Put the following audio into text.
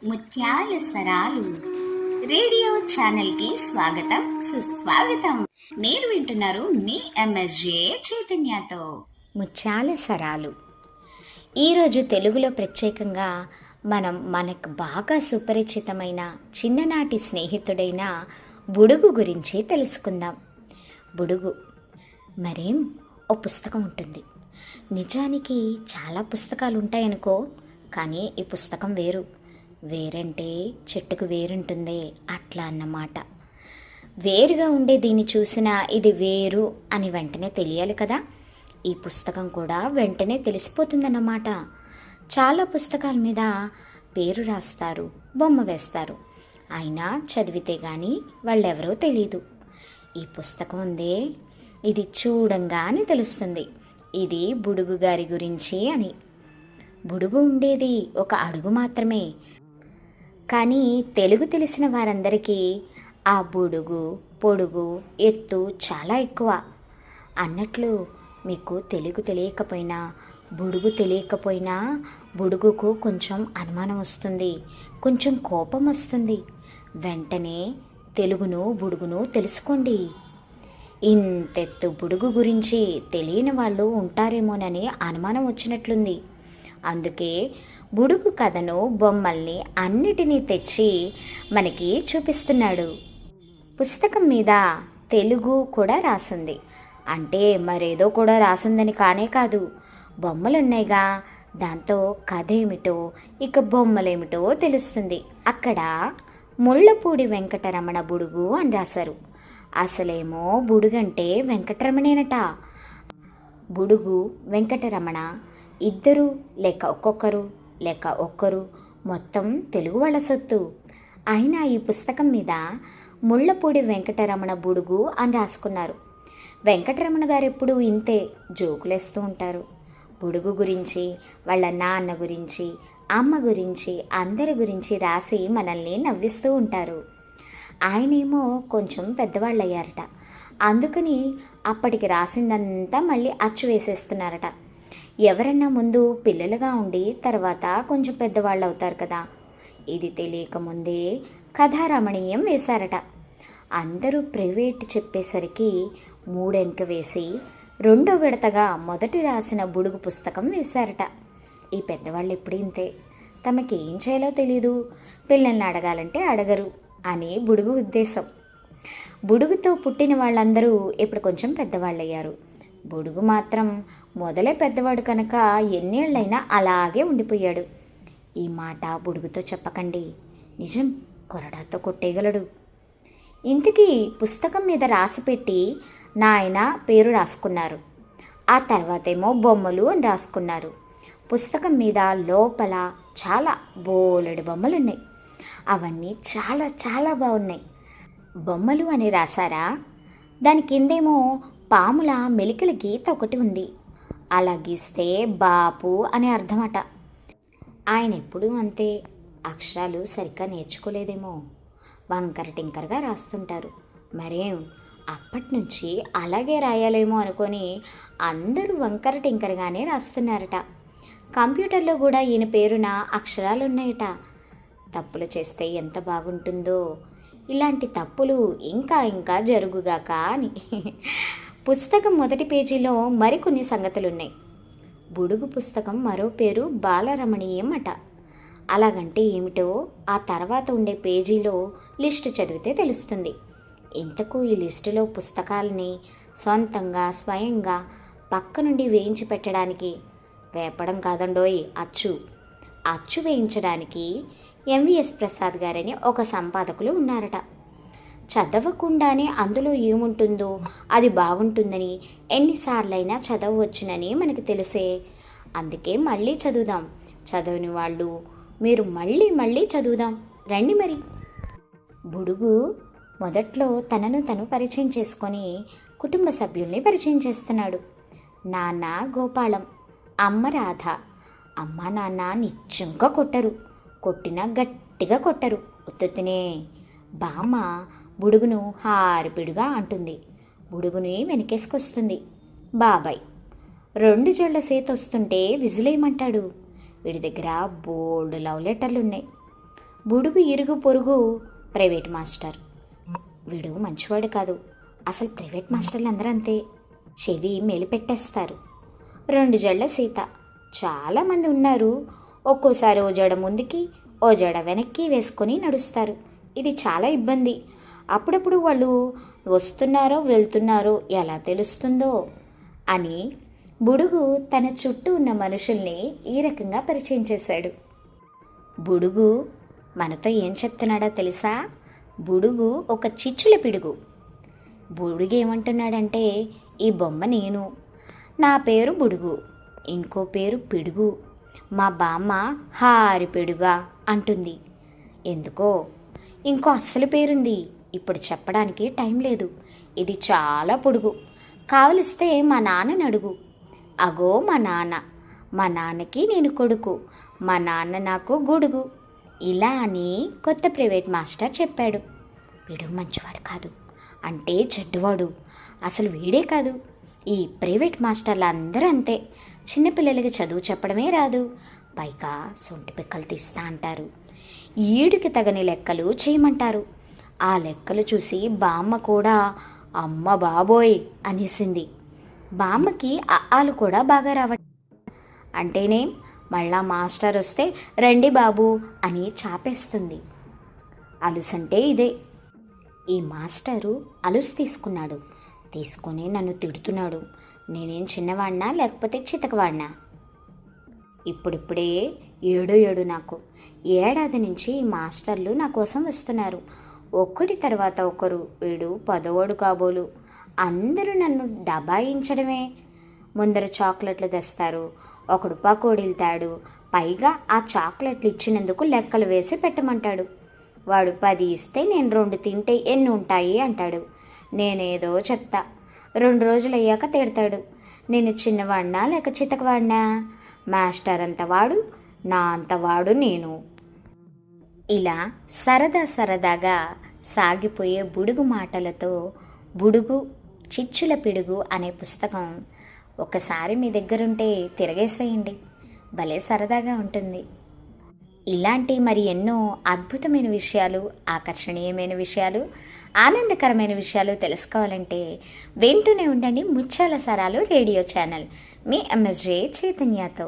ముత్యాల సరాలు రేడియో ఛానల్కి స్వాగతం సుస్వాగతం. మీరు వింటున్నారు మీ ఎంఎస్జే చైతన్యతో. ముత్యాల సరాలు. ఈరోజు తెలుగులో ప్రత్యేకంగా మనకు బాగా సుపరిచితమైన చిన్ననాటి స్నేహితుడైన బుడుగు గురించి తెలుసుకుందాం. బుడుగు మరేం ఓ పుస్తకం ఉంటుంది. నిజానికి చాలా పుస్తకాలు ఉంటాయనుకో, కానీ ఈ పుస్తకం వేరంటే చెట్టుకు వేరుంటుందే అట్లా అన్నమాట. వేరుగా ఉండే దీన్ని చూసినా ఇది వేరు అని వెంటనే తెలియాలి కదా. ఈ పుస్తకం కూడా వెంటనే తెలిసిపోతుందన్నమాట. చాలా పుస్తకాల మీద పేరు రాస్తారు, బొమ్మ వేస్తారు, అయినా చదివితే కానీ వాళ్ళెవరో తెలీదు. ఈ పుస్తకం ఉందే, ఇది చూడంగానే తెలుస్తుంది ఇది బుడుగు గారి గురించి అని. బుడుగు ఉండేది ఒక అడుగు మాత్రమే, కానీ తెలుగు తెలిసిన వారందరికీ ఆ బుడుగు పొడుగు ఎత్తు చాలా ఎక్కువ అన్నట్లు. మీకు తెలుగు తెలియకపోయినా, బుడుగు తెలియకపోయినా బుడుగుకు కొంచెం అనుమానం వస్తుంది, కొంచెం కోపం వస్తుంది. వెంటనే తెలుగును బుడుగును తెలుసుకోండి. ఇంతెత్తు బుడుగు గురించి తెలియని వాళ్ళు ఉంటారేమోనని అనుమానం వచ్చినట్లుంది. అందుకే బుడుగు కథను, బొమ్మల్ని అన్నిటినీ తెచ్చి మనకి చూపిస్తున్నాడు. పుస్తకం మీద తెలుగు కూడా రాసింది అంటే మరేదో కూడా రాసిందని కానే కాదు. బొమ్మలున్నాయిగా, దాంతో కథ ఏమిటో ఇక బొమ్మలేమిటో తెలుస్తుంది. అక్కడ ముళ్ళపూడి వెంకటరమణ బుడుగు అని రాశారు. అసలేమో బుడుగంటే వెంకటరమణేనట. బుడుగు వెంకటరమణ ఇద్దరు లేక ఒక్కొక్కరు లేక ఒక్కరు మొత్తం తెలుగు వాళ్ళ సొత్తు. అయినా ఈ పుస్తకం మీద ముళ్ళపూడి వెంకటరమణ బుడుగు అని రాసుకున్నారు. వెంకటరమణ గారు ఎప్పుడు ఇంతే జోకులేస్తూ ఉంటారు. బుడుగు గురించి, వాళ్ళ నాన్న గురించి, అమ్మ గురించి, అందరి గురించి రాసి మనల్ని నవ్విస్తూ ఉంటారు. ఆయనేమో కొంచెం పెద్దవాళ్ళు అయ్యారట. అందుకని అప్పటికి రాసిందంతా మళ్ళీ అచ్చు వేసేస్తున్నారట. ఎవరన్నా ముందు పిల్లలుగా ఉండి తర్వాత కొంచెం పెద్దవాళ్ళు అవుతారు కదా. ఇది తెలియకముందే కథారమణీయం వేశారట. అందరూ ప్రైవేట్ చెప్పేసరికి 3 అంక వేసి 2వ విడతగా మొదటి రాసిన బుడుగు పుస్తకం వేశారట. ఈ పెద్దవాళ్ళు ఎప్పుడు ఇంతే, తమకి ఏం చేయాలో తెలీదు, పిల్లల్ని అడగాలంటే అడగరు అని బుడుగు ఉద్దేశం. బుడుగుతో పుట్టిన వాళ్ళందరూ ఇప్పుడు కొంచెం పెద్దవాళ్ళయ్యారు. బుడుగు మాత్రం మొదలే పెద్దవాడు కనుక ఎన్నేళ్లైనా అలాగే ఉండిపోయాడు. ఈ మాట బుడుగుతో చెప్పకండి, నిజం కొరడాతో కొట్టేయగలడు. ఇంతకీ పుస్తకం మీద రాసిపెట్టి నాయన పేరు రాసుకున్నారు. ఆ తర్వాతేమో బొమ్మలు అని రాసుకున్నారు. పుస్తకం మీద లోపల చాలా బోలెడు బొమ్మలున్నాయి. అవన్నీ చాలా చాలా బాగున్నాయి. బొమ్మలు అని రాశారా, దాని కిందేమో పాముల మెలికల గీత ఒకటి ఉంది. అలా గీస్తే బాపు అనే అర్థమట. ఆయన ఎప్పుడూ అంతే, అక్షరాలు సరిగ్గా నేర్చుకోలేదేమో, వంకర టింకరగా రాస్తుంటారు. మరేం అప్పటి నుంచి అలాగే రాయాలేమో అనుకొని అందరూ వంకర టింకరగానే రాస్తున్నారట. కంప్యూటర్లో కూడా ఈయన పేరున అక్షరాలున్నాయట. తప్పులు చేస్తే ఎంత బాగుంటుందో, ఇలాంటి తప్పులు ఇంకా ఇంకా జరుగుగాక అని. పుస్తకం మొదటి పేజీలో మరికొన్ని సంగతులున్నాయి. బుడుగు పుస్తకం మరో పేరు బాలరమణీయం అట. అలాగంటే ఏమిటో ఆ తర్వాత ఉండే పేజీలో లిస్టు చదివితే తెలుస్తుంది. ఇంతకు ఈ లిస్టులో పుస్తకాలని సొంతంగా స్వయంగా పక్క నుండి వేయించి పెట్టడానికి, వేపడం కాదండోయ్, అచ్చు వేయించడానికి ఎంవిఎస్ ప్రసాద్ గారని ఒక సంపాదకులు ఉన్నారట. చదవకుండానే అందులో ఏముంటుందో అది బాగుంటుందని ఎన్నిసార్లైనా చదవచ్చునని మనకు తెలిసే. అందుకే మళ్ళీ చదువుదాం, చదవని వాళ్ళు మీరు మళ్ళీ మళ్ళీ చదువుదాం రండి మరి. బుడుగు మొదట్లో తనను తను పరిచయం చేసుకొని కుటుంబ సభ్యుల్ని పరిచయం చేస్తున్నాడు. నాన్న గోపాలం, అమ్మ రాధ. అమ్మ నాన్న నిజంగా కొట్టరు, కొట్టినా గట్టిగా కొట్టరు, ఉత్తునే. బామ్మ బుడుగును హారిపిడుగా అంటుంది, బుడుగుని వెనకేసుకొస్తుంది. బాబాయ్ 2 జళ్ల సేతొస్తుంటే విజిలేయమంటాడు. వీడి దగ్గర బోల్డ్ లవ్ లెటర్లున్నాయి. బుడుగు ఇరుగు పొరుగు ప్రైవేట్ మాస్టర్. వీడు మంచివాడు కాదు. అసలు ప్రైవేట్ మాస్టర్లు అందరూ అంతే, చెవి మెలిపెట్టేస్తారు. 2 జళ్ళ సీత. చాలామంది ఉన్నారు. ఒక్కోసారి ఓ జడ ముందుకి ఓ జడ వెనక్కి వేసుకొని నడుస్తారు. ఇది చాలా ఇబ్బంది. అప్పుడప్పుడు వాళ్ళు వస్తున్నారో వెళ్తున్నారో ఎలా తెలుస్తుందో అని బుడుగు తన చుట్టూ ఉన్న మనుషుల్ని ఈ రకంగా పరిచయం చేశాడు. బుడుగు మనతో ఏం చెప్తున్నాడో తెలుసా? బుడుగు ఒక చిచ్చుల పిడుగు. బుడుగు ఏమంటున్నాడంటే, ఈ బొమ్మ నేను, నా పేరు బుడుగు, ఇంకో పేరు పిడుగు, మా బామ్మ హారి పిడుగా అంటుంది. ఎందుకో ఇంకో అస్సలు పేరుంది, ఇప్పుడు చెప్పడానికి టైం లేదు. ఇది చాలా పొడుగు, కావలిస్తే మా నాన్నని అడుగు. అగో మా నాన్న, మా నాన్నకి నేను కొడుకు, మా నాన్న నాకు గొడుగు. ఇలా అని కొత్త ప్రైవేట్ మాస్టర్ చెప్పాడు. వీడు మంచివాడు కాదు, అంటే చెడ్డవాడు. అసలు వీడే కాదు, ఈ ప్రైవేట్ మాస్టర్లు అందరూ అంతే. చిన్నపిల్లలకి చదువు చెప్పడమే రాదు, పైగా సొంటి పిక్కలు తీస్తా అంటారు. ఈడుకి తగని లెక్కలు చేయమంటారు. ఆ లెక్కలు చూసి బామ్మ కూడా అమ్మ బాబోయ్ అనేసింది. బామ్మకి ఆలు కూడా బాగా రావట్లేదు. అంటేనే మళ్ళా మాస్టర్ వస్తే రండి బాబు అని చాపేస్తుంది. అలుసంటే ఇదే. ఈ మాస్టరు అలుసు తీసుకొని నన్ను తిడుతున్నాడు. నేనేం చిన్నవాడినా లేకపోతే చితకవాడినా? ఇప్పుడిప్పుడే 7 నాకు. ఏడాది నుంచి ఈ మాస్టర్లు నా కోసం వస్తున్నారు. ఒకటి తర్వాత ఒకరు. వీడు 10వాడు కాబోలు. అందరూ నన్ను డబాయించడమే. ముందర చాక్లెట్లు తెస్తారు, ఒకడు పకోడీలు తాడు, పైగా ఆ చాక్లెట్లు ఇచ్చినందుకు లెక్కలు వేసి పెట్టమంటాడు. వాడు 10 ఇస్తే నేను 2 తింటే ఎన్ని ఉంటాయి అంటాడు. నేనేదో చెప్తా. 2 రోజులు అయ్యాక తిడతాడు. నేను చిన్నవాడినా లేక చితకవాడినా? మాస్టర్ అంతవాడు, నా అంతవాడు నేను. ఇలా సరదాగా సాగిపోయే బుడుగు మాటలతో బుడుగు చిచ్చుల పిడుగు అనే పుస్తకం ఒకసారి మీ దగ్గరుంటే తిరగేసేయండి. భలే సరదాగా ఉంటుంది. ఇలాంటి మరి ఎన్నో అద్భుతమైన విషయాలు, ఆకర్షణీయమైన విషయాలు, ఆనందకరమైన విషయాలు తెలుసుకోవాలంటే వింటూనే ఉండండి ముత్యాల సరాలు రేడియో ఛానల్. మీ ఎంఎస్జే చైతన్యతో.